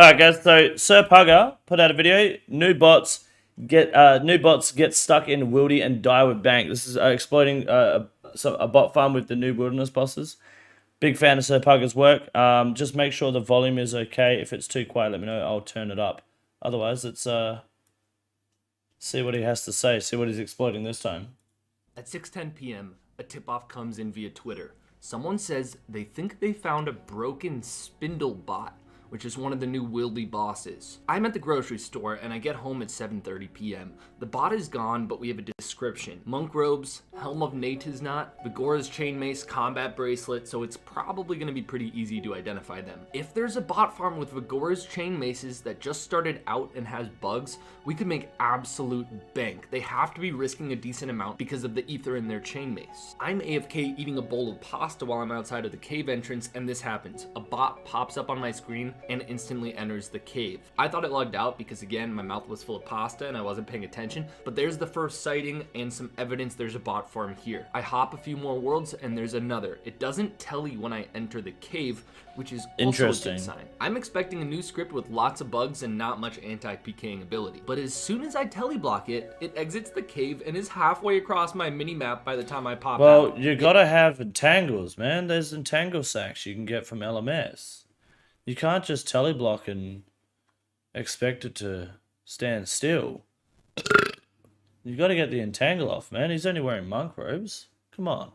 Alright guys, so Sir Pugger put out a video. New bots get stuck in Wildy and die with bank. This is exploiting a bot farm with the new wilderness bosses. Big fan of Sir Pugger's work. Just make sure the volume is okay. If it's too quiet, let me know. I'll turn it up. Otherwise, let's see what he has to say. See what he's exploiting this time. At 6:10 p.m., a tip-off comes in via Twitter. Someone says they think they found a broken spindle bot, which is one of the new Wildy bosses. I'm at the grocery store and I get home at 7:30 p.m. The bot is gone, but we have a description. Monk robes, helm of Natiznat, Vigora's chain mace, combat bracelet, so it's probably gonna be pretty easy to identify them. If there's a bot farm with Vigora's chain maces that just started out and has bugs, we could make absolute bank. They have to be risking a decent amount because of the ether in their chain mace. I'm AFK eating a bowl of pasta while I'm outside of the cave entrance and this happens. A bot pops up on my screen and instantly enters the cave. I thought it logged out because again, my mouth was full of pasta and I wasn't paying attention, but there's the first sighting and some evidence there's a bot farm here. I hop a few more worlds and there's another. It doesn't tell you when I enter the cave, which is also a good sign. I'm expecting a new script with lots of bugs and not much anti-PKing ability, but as soon as I teleblock it, it exits the cave and is halfway across my mini-map by the time I pop out. Well, you gotta have entangles, man. There's entangle sacks you can get from LMS. You can't just teleblock and expect it to stand still. You gotta get the entangle off, man. He's only wearing monk robes. Come on.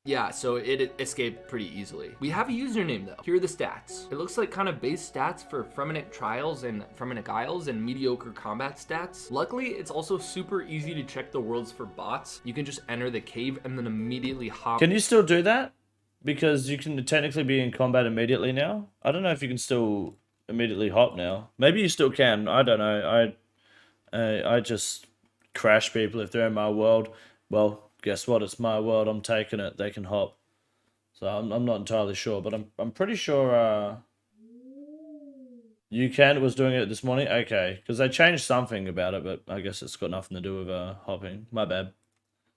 Yeah, so it escaped pretty easily. We have a username though. Here are the stats. It looks like kind of base stats for Fremenic Trials and Fremenic Isles and mediocre combat stats. Luckily, it's also super easy to check the worlds for bots. You can just enter the cave and then immediately hop. Can you still do that? Because you can technically be in combat immediately now. I don't know if you can still immediately hop now. Maybe you still can. I don't know. I just crash people if they're in my world. Well, guess what? It's my world. I'm taking it. They can hop. So I'm not entirely sure, but I'm pretty sure UCAN was doing it this morning. Okay, because they changed something about it, but I guess it's got nothing to do with hopping. My bad.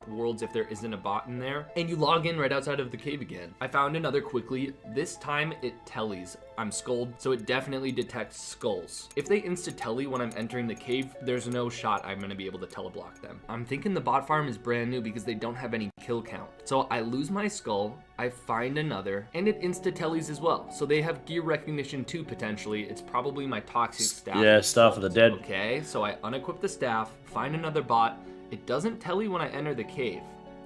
Worlds if there isn't a bot in there, and you log in right outside of the cave again. I found another quickly. This time it tellies. I'm skulled, so it definitely detects skulls. If they insta-telly when I'm entering the cave, there's no shot I'm gonna be able to teleblock them. I'm thinking the bot farm is brand new because they don't have any kill count. So I lose my skull, I find another, and it insta-tellies as well. So they have gear recognition too, potentially. It's probably my toxic staff. Yeah, Staff of the Dead. Okay, so I unequip the staff, find another bot. It doesn't tell you when I enter the cave.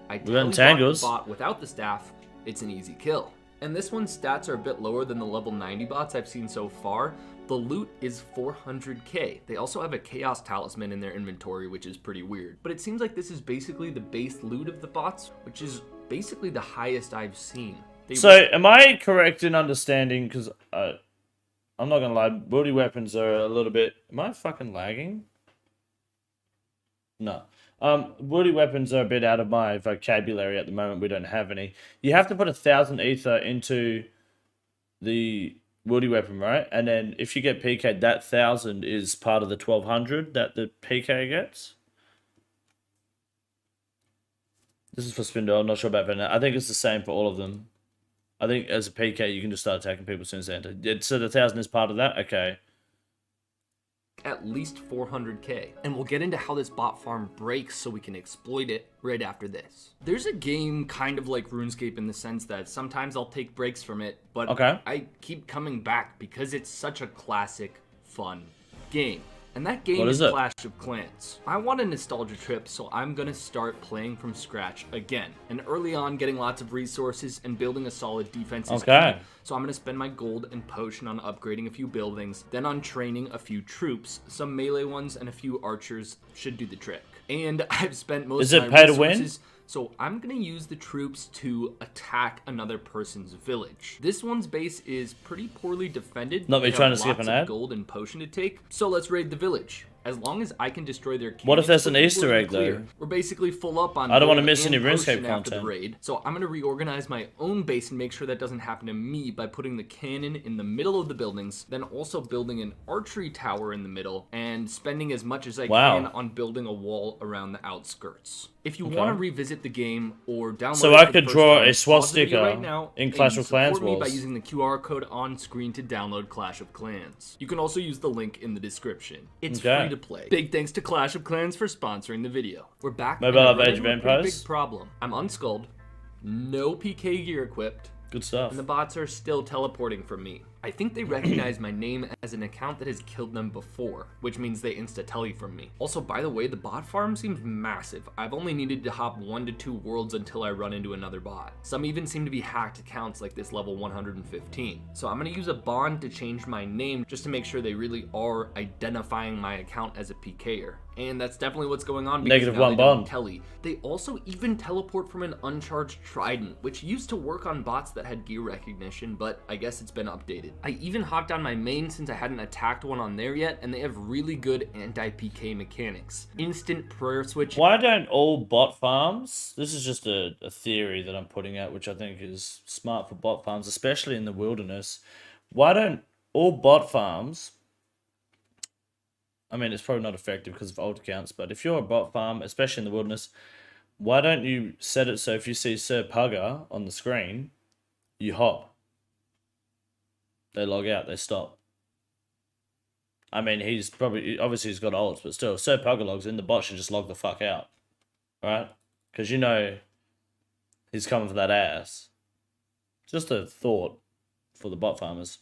I teleblock the bot without the staff. It's an easy kill. And this one's stats are a bit lower than the level 90 bots I've seen so far. The loot is 400k. They also have a Chaos Talisman in their inventory, which is pretty weird. But it seems like this is basically the base loot of the bots, which is basically the highest I've seen. So am I correct in understanding, because I'm not gonna lie, Wildy weapons are a little bit... Am I fucking lagging? No. Wildy weapons are a bit out of my vocabulary at the moment. We don't have any. You have to put 1,000 ether into the Wildy weapon, right? And then if you get PK'd, that 1,000 is part of the 1,200 that the PK gets. This is for Spindle. I'm not sure about that. I think it's the same for all of them. I think as a PK, you can just start attacking people as soon as they enter. So the 1,000 is part of that? Okay. At least 400k. And we'll get into how this bot farm breaks so we can exploit it right after this. There's a game kind of like RuneScape in the sense that sometimes I'll take breaks from it, but I keep coming back because it's such a classic, fun game. And that game is Clash of Clans. I want a nostalgia trip, so I'm gonna start playing from scratch again. And early on, getting lots of resources and building a solid defense is key. So I'm gonna spend my gold and potion on upgrading a few buildings, then on training a few troops. Some melee ones and a few archers should do the trick. And I've spent most of my resources, so I'm gonna use the troops to attack another person's village. This one's base is pretty poorly defended. Not me trying to skip an ad. Gold and potion to take, so let's raid the village. As long as I can destroy their cannons, what if there's an Easter egg though? We're basically full up on. I don't want to miss any RuneScape content. The raid, so I'm gonna reorganize my own base and make sure that doesn't happen to me by putting the cannon in the middle of the buildings, then also building an archery tower in the middle, and spending as much as I can on building a wall around the outskirts. If you want to revisit the game or download so it I for the could first draw time, a pause the video swastika right now in Clash and of Clans support me by walls. using the QR code on screen to download Clash of Clans. You can also use the link in the description. It's free to play. Big thanks to Clash of Clans for sponsoring the video. We're back. Mobile and I Age of ran into a pretty Empires. big problem. I'm unskulled, no PK gear equipped, Good stuff. and the bots are still teleporting from me. I think they recognize my name as an account that has killed them before, which means they insta-tele from me. Also, by the way, the bot farm seems massive. I've only needed to hop 1 to 2 worlds until I run into another bot. Some even seem to be hacked accounts like this level 115. So I'm gonna use a bond to change my name just to make sure they really are identifying my account as a PKer. And that's definitely what's going on because Negative now 1 they don't bond. telly. They also even teleport from an uncharged trident, which used to work on bots that had gear recognition, but I guess it's been updated. I even hopped on my main since I hadn't attacked one on there yet, and they have really good anti-PK mechanics. Instant prayer switch. Why don't all bot farms, this is just a theory that I'm putting out, which I think is smart for bot farms, especially in the wilderness. Why don't all bot farms, I mean, it's probably not effective because of old accounts, but if you're a bot farm, especially in the wilderness, why don't you set it so if you see Sir Pugger on the screen, you hop. They log out, they stop. I mean, he's probably, obviously he's got ults, but still, Sir Pugger logs in, the bot should just log the fuck out. Right? Because you know he's coming for that ass. Just a thought for the bot farmers.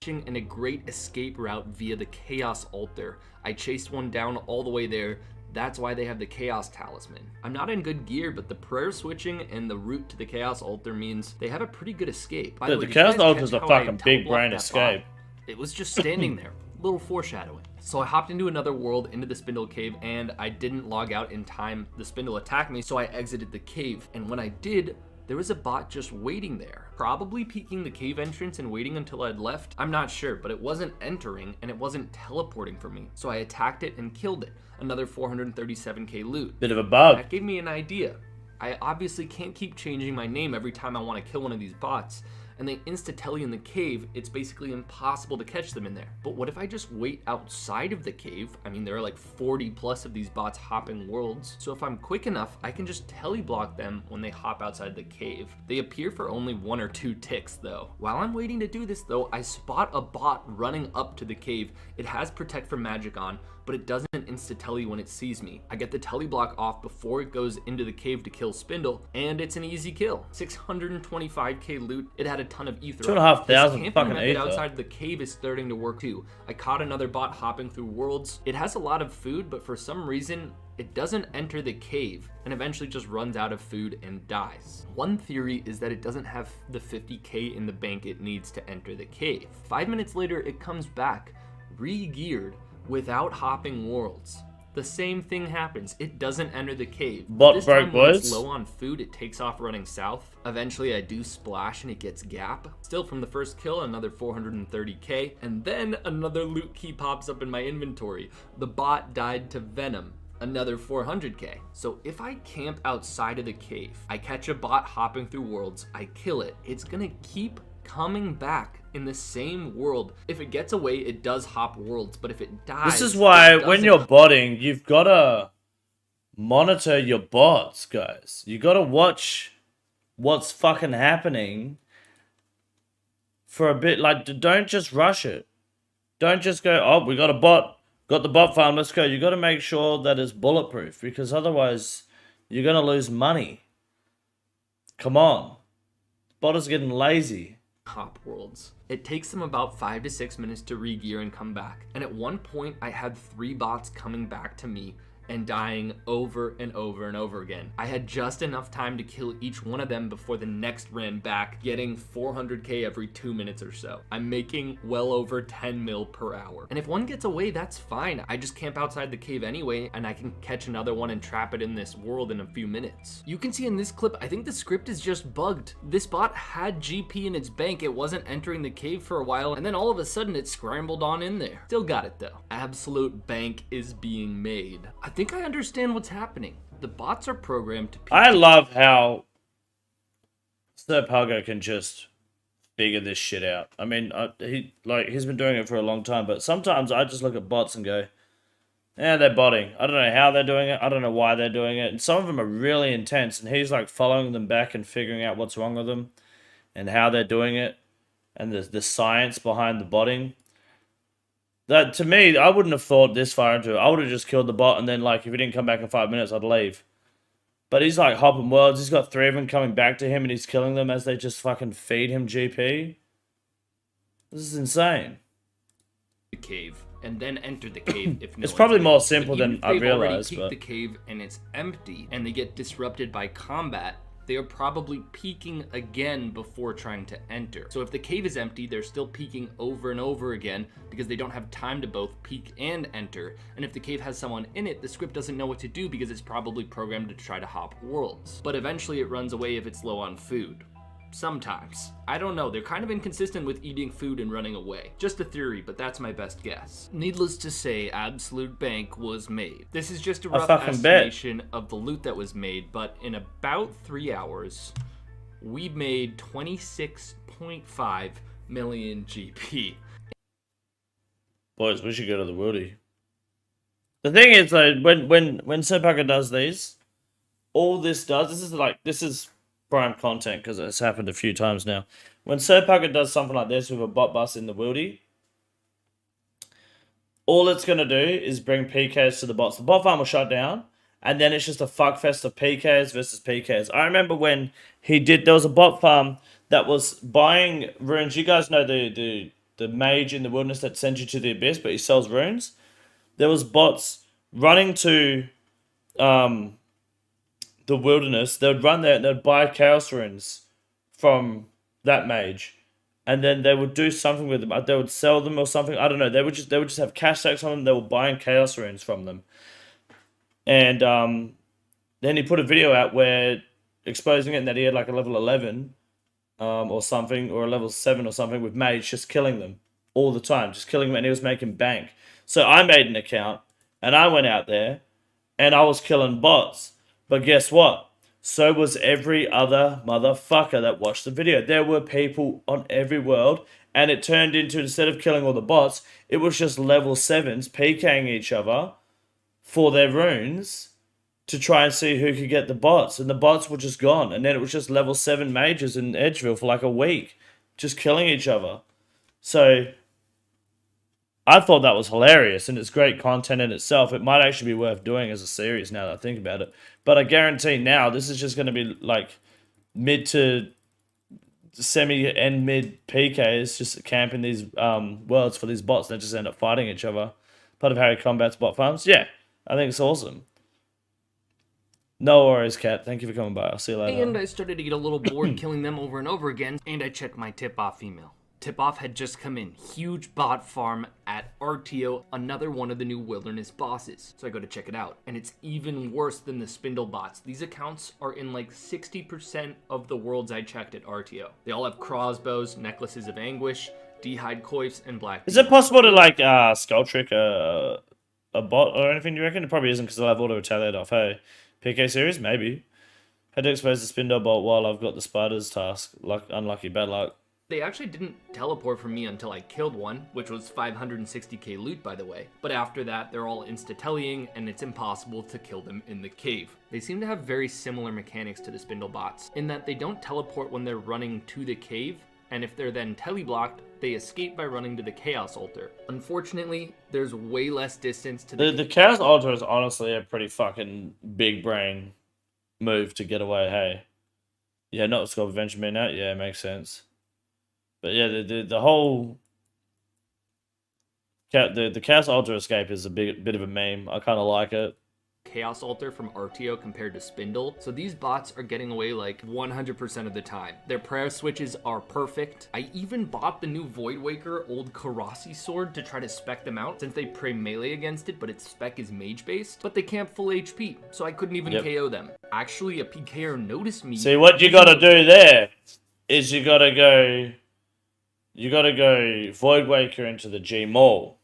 And a great escape route via the Chaos Altar. I chased one down all the way there. That's why they have the Chaos Talisman. I'm not in good gear, but the prayer switching and the route to the Chaos Altar means they have a pretty good escape. By Dude, way, the did you Chaos guys Altar is catch a how I fucking big teleblocked brain that escape. bot? It was just standing there. Little foreshadowing. So I hopped into another world, into the Spindle Cave, and I didn't log out in time. The Spindle attacked me, so I exited the cave. And when I did, there was a bot just waiting there, probably peeking the cave entrance and waiting until I'd left. I'm not sure, but it wasn't entering and it wasn't teleporting for me. So I attacked it and killed it. Another 437k loot. Bit of a bug. That gave me an idea. I obviously can't keep changing my name every time I want to kill one of these bots, and they insta-telly in the cave. It's basically impossible to catch them in there. But what if I just wait outside of the cave? I mean, there are like 40 plus of these bots hopping worlds. So if I'm quick enough, I can just teleblock them when they hop outside the cave. They appear for only 1 or 2 ticks though. While I'm waiting to do this though, I spot a bot running up to the cave. It has Protect from Magic on, but it doesn't insta-telly when it sees me. I get the teleblock off before it goes into the cave to kill Spindle, and it's an easy kill. 625k loot. It had a ton of ether. 2,500 This camping fucking method ether. outside the cave is starting to work too. I caught another bot hopping through worlds. It has a lot of food, but for some reason, it doesn't enter the cave and eventually just runs out of food and dies. One theory is that it doesn't have the 50k in the bank it needs to enter the cave. 5 minutes later, it comes back, re-geared, without hopping worlds. The same thing happens. It doesn't enter the cave. Bot This broke, time when it's boys. low on food, it takes off running south. Eventually I do splash and it gets gap. Still from the first kill, another 430k. And then another loot key pops up in my inventory. The bot died to Venom. Another 400k. So if I camp outside of the cave, I catch a bot hopping through worlds, I kill it, it's gonna keep coming back in the same world. If it gets away, it does hop worlds, but if it dies, This is why it when doesn't. you're botting, you've got to monitor your bots, guys. You got to watch what's fucking happening for a bit. Like, don't just rush it. Don't just go, oh, we got a bot. Got the bot farm, let's go. You got to make sure that it's bulletproof, because otherwise you're going to lose money. Come on. Bot is getting lazy. Hop worlds. It takes them about 5 to 6 minutes to re-gear and come back. And at one point, I had 3 bots coming back to me and dying over and over and over again. I had just enough time to kill each one of them before the next ran back, getting 400k every 2 minutes or so. I'm making well over 10 mil per hour. And if one gets away, that's fine. I just camp outside the cave anyway, and I can catch another one and trap it in this world in a few minutes. You can see in this clip, I think the script is just bugged. This bot had GP in its bank. It wasn't entering the cave for a while, and then all of a sudden it scrambled on in there. Still got it though. Absolute bank is being made. I think I understand what's happening. The bots are programmed to I love how Sir Pugger can just figure this shit out. I mean, he's been doing it for a long time, but sometimes I just look at bots and go, Yeah, they're botting. I don't know how they're doing it. I don't know why they're doing it. And some of them are really intense, and he's like following them back and figuring out what's wrong with them and how they're doing it and the science behind the botting. That, to me, I wouldn't have thought this far into it. I would have just killed the bot, and then, like, if he didn't come back in 5 minutes, I'd leave. But he's, like, hopping worlds. He's got 3 of them coming back to him, and he's killing them as they just fucking feed him GP. This is insane. The cave, and then enter the cave if no It's probably one's more there. simple But even than if I they've realized, already peeked the cave and it's empty, and they get disrupted by combat, they are probably peeking again before trying to enter. So if the cave is empty, they're still peeking over and over again because they don't have time to both peek and enter. And if the cave has someone in it, the script doesn't know what to do because it's probably programmed to try to hop worlds. But eventually it runs away if it's low on food. Sometimes. I don't know, they're kind of inconsistent with eating food and running away. Just a theory, but that's my best guess. Needless to say, absolute bank was made. This is just a rough estimation of the loot that was made, but in about 3 hours, we made 26.5 million GP. Boys, we should go to the Wildy. The thing is, though, when Serpaga does these, all this does, this is prime content because it's happened a few times now. When Serpaga does something like this with a bot bus in the Wildy, all it's going to do is bring PKs to the bots. The bot farm will shut down, and then it's just a fuckfest of PKs versus PKs. I remember when there was a bot farm that was buying runes. You guys know the mage in the wilderness that sends you to the abyss, but he sells runes. There was bots running to the wilderness. They would run there and they'd buy chaos runes from that mage, and then they would do something with them. They would sell them or something. I don't know. They would just have cash stacks on them. They were buying chaos runes from them, and then he put a video out where exposing it, and that he had like a level 11 or something, or a level 7 or something with mage, just killing them all the time, just killing them, and he was making bank. So I made an account and I went out there and I was killing bots. But guess what? So was every other motherfucker that watched the video. There were people on every world, and it turned into, instead of killing all the bots, it was just level 7s PKing each other for their runes to try and see who could get the bots. And the bots were just gone. And then it was just level 7 mages in Edgeville for like a week, just killing each other. So I thought that was hilarious, and it's great content in itself. It might actually be worth doing as a series now that I think about it. But I guarantee now this is just going to be like mid to semi-end mid PKs just camping these worlds for these bots. They just end up fighting each other. Part of Harry Combat's bot farms. Yeah, I think it's awesome. No worries, Kat. Thank you for coming by. I'll see you later. And I started to get a little bored killing them over and over again, and I checked my tip-off email. Tip-off had just come in. Huge bot farm at RTO, another one of the new wilderness bosses. So I go to check it out, and it's even worse than the spindle bots. These accounts are in like 60% of the worlds I checked at RTO. They all have crossbows, necklaces of anguish, d'hide coifs, and black. Is it possible to like skull trick a bot or anything? Do you reckon? It probably isn't because they'll have auto retaliate off. Hey, PK series maybe. Had to expose the spindle bot while I've got the spiders task. Unlucky, bad luck. They actually didn't teleport for me until I killed one, which was 560k loot, by the way. But after that, they're all insta-tellying, and it's impossible to kill them in the cave. They seem to have very similar mechanics to the spindle bots, in that they don't teleport when they're running to the cave, and if they're then teleblocked, they escape by running to the Chaos Altar. Unfortunately, there's way less distance to the Chaos Altar is honestly a pretty fucking big brain move to get away, hey? Yeah, not Skull Adventure Midnight, yeah, makes sense. But yeah, the whole the Chaos Altar escape is a bit of a meme. I kind of like it. Chaos Altar from RTO compared to Spindle. So these bots are getting away like 100% of the time. Their prayer switches are perfect. I even bought the new Voidwaker Old Karasi sword to try to spec them out, since they pray melee against it, but its spec is mage based. But they camp full HP, so I couldn't even KO them. Actually, a PKer noticed me. See, what you gotta do there is you gotta go Voidwaker into the G Mall.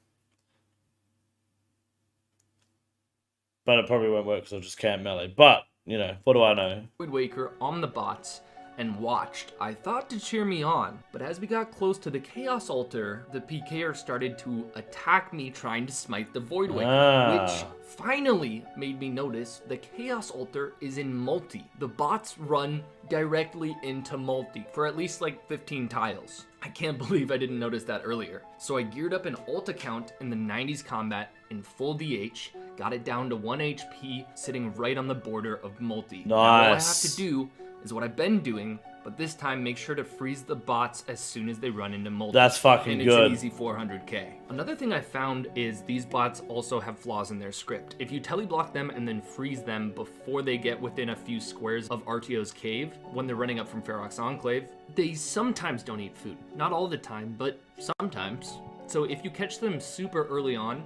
But it probably won't work because I'll just camp melee. But, you know, what do I know? Voidwaker on the bots, and watched. I thought to cheer me on, but as we got close to the Chaos Altar, the PKer started to attack me trying to smite the Voidwaker, which finally made me notice the Chaos Altar is in multi. The bots run directly into multi for at least like 15 tiles. I can't believe I didn't notice that earlier. So I geared up an ult account in the 90s combat in full DH, got it down to 1 HP, sitting right on the border of multi. Nice. Now, all I have to do is what I've been doing, but this time make sure to freeze the bots as soon as they run into multi. That's fucking and good. It's an easy 400k. Another thing I found is these bots also have flaws in their script. If you teleblock them and then freeze them before they get within a few squares of RTO's cave, when they're running up from Ferox Enclave, they sometimes don't eat food. Not all the time, but sometimes. So if you catch them super early on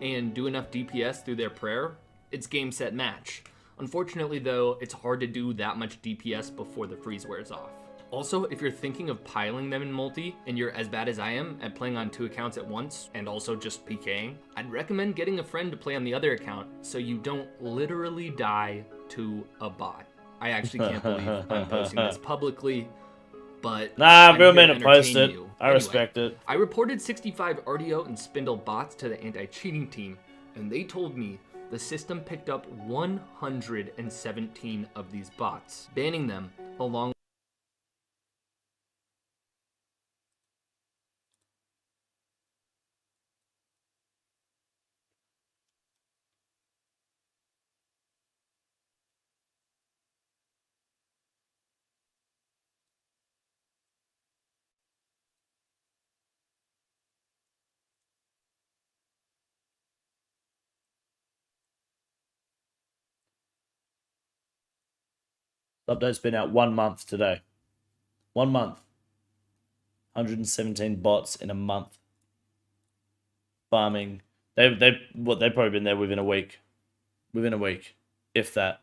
and do enough DPS through their prayer, it's game, set, match. Unfortunately though, it's hard to do that much DPS before the freeze wears off. Also, if you're thinking of piling them in multi, and you're as bad as I am at playing on 2 accounts at once, and also just PKing, I'd recommend getting a friend to play on the other account so you don't literally die to a bot. I actually can't believe I'm posting this publicly, but nah, real men to to post entertain it. you. I respect it. I reported 65 RDO and Spindle bots to the anti-cheating team, and they told me the system picked up 117 of these bots, banning them along The update's been out 1 month today. 1 month. 117 bots in a month. Farming. They've probably been there within a week. Within a week, if that.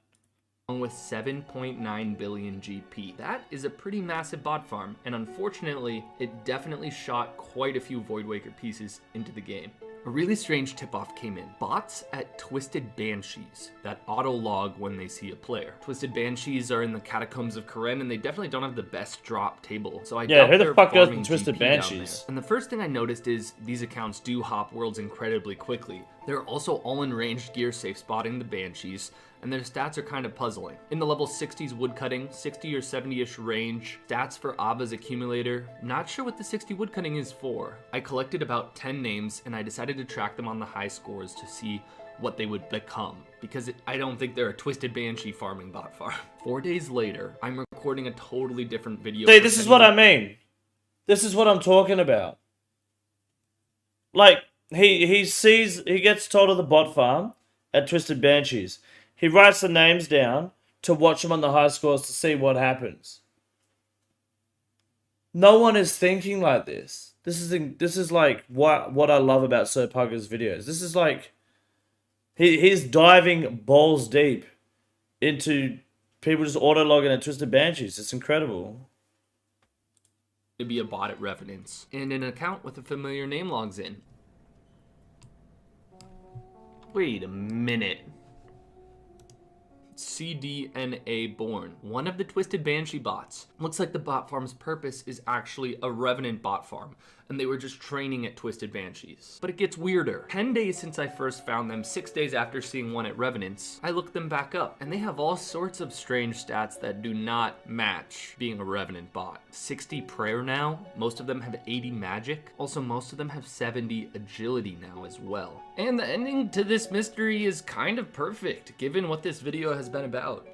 with 7.9 billion GP. That is a pretty massive bot farm, and unfortunately, it definitely shot quite a few Voidwaker pieces into the game. A really strange tip-off came in. Bots at Twisted Banshees that auto-log when they see a player. Twisted Banshees are in the Catacombs of Karen, and they definitely don't have the best drop table. So I Yeah, doubt who the they're fuck goes farming to Twisted GP down Banshees? there. And the first thing I noticed is these accounts do hop worlds incredibly quickly. They're also all in ranged gear safe spotting the Banshees, and their stats are kind of puzzling. In the level 60s woodcutting, 60 or 70-ish range, stats for Ava's accumulator, not sure what the 60 woodcutting is for. I collected about 10 names, and I decided to track them on the high scores to see what they would become, because I don't think they're a Twisted Banshee farming bot farm. 4 days later, I'm recording a totally different video. See, this is what I mean. This is what I'm talking about. Like, he gets told of the bot farm at Twisted Banshees. He writes the names down to watch them on the high scores to see what happens. No one is thinking like this. This is like what I love about Sir Pugger's videos. This is like he's diving balls deep into people just auto-logging at Twisted Banshees. It's incredible. To be a bot at Revenants, and an account with a familiar name logs in. Wait a minute. CDNA Born, one of the Twisted Banshee bots. Looks like the bot farm's purpose is actually a Revenant bot farm, and they were just training at Twisted Banshees. But it gets weirder. 10 days since I first found them, 6 days after seeing one at Revenants, I looked them back up, and they have all sorts of strange stats that do not match being a Revenant bot. 60 prayer now, most of them have 80 magic, also most of them have 70 agility now as well. And the ending to this mystery is kind of perfect, given what this video has been about.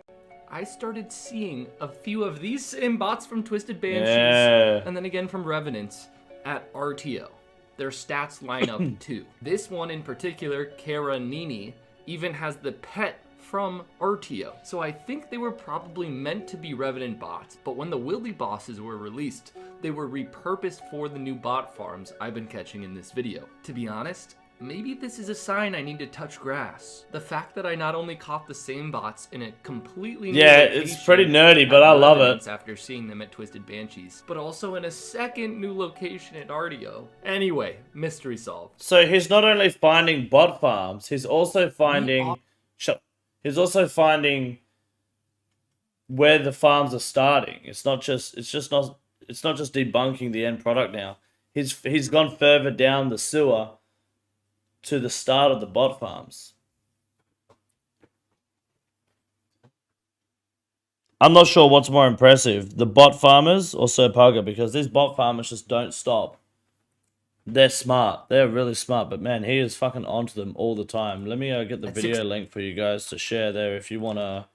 I started seeing a few of these same bots from Twisted Banshees, and then again from Revenants at RTO. Their stats line up too. This one in particular, Kara Nini, even has the pet from RTO. So I think they were probably meant to be Revenant bots, but when the Wildy bosses were released, they were repurposed for the new bot farms I've been catching in this video. To be honest, maybe this is a sign I need to touch grass. The fact that I not only caught the same bots in a completely new it's pretty nerdy, but I love it. After seeing them at Twisted Banshees, but also in a second new location at RDO. Anyway, mystery solved. So he's not only finding bot farms, he's also finding where the farms are starting. It's not just debunking the end product now. He's gone further down the sewer to the start of the bot farms. I'm not sure what's more impressive, the bot farmers or Sir Pugger, because these bot farmers just don't stop. They're smart. They're really smart, but man, he is fucking onto them all the time. Let me get the video link for you guys to share there if you want to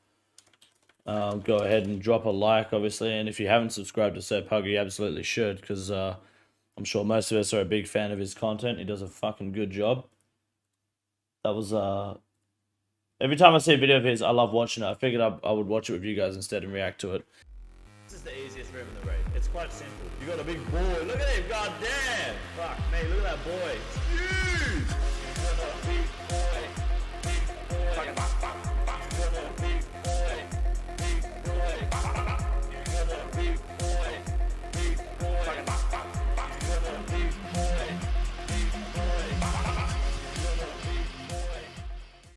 go ahead and drop a like, obviously. And if you haven't subscribed to Sir Pugger, you absolutely should, because I'm sure most of us are a big fan of his content. He does a fucking good job. That was every time I see a video of his, I love watching it. I figured I would watch it with you guys instead and react to it. This is the easiest room in the raid. It's quite simple. You got a big boy. Look at him, goddamn! Fuck me, look at that boy. It's huge!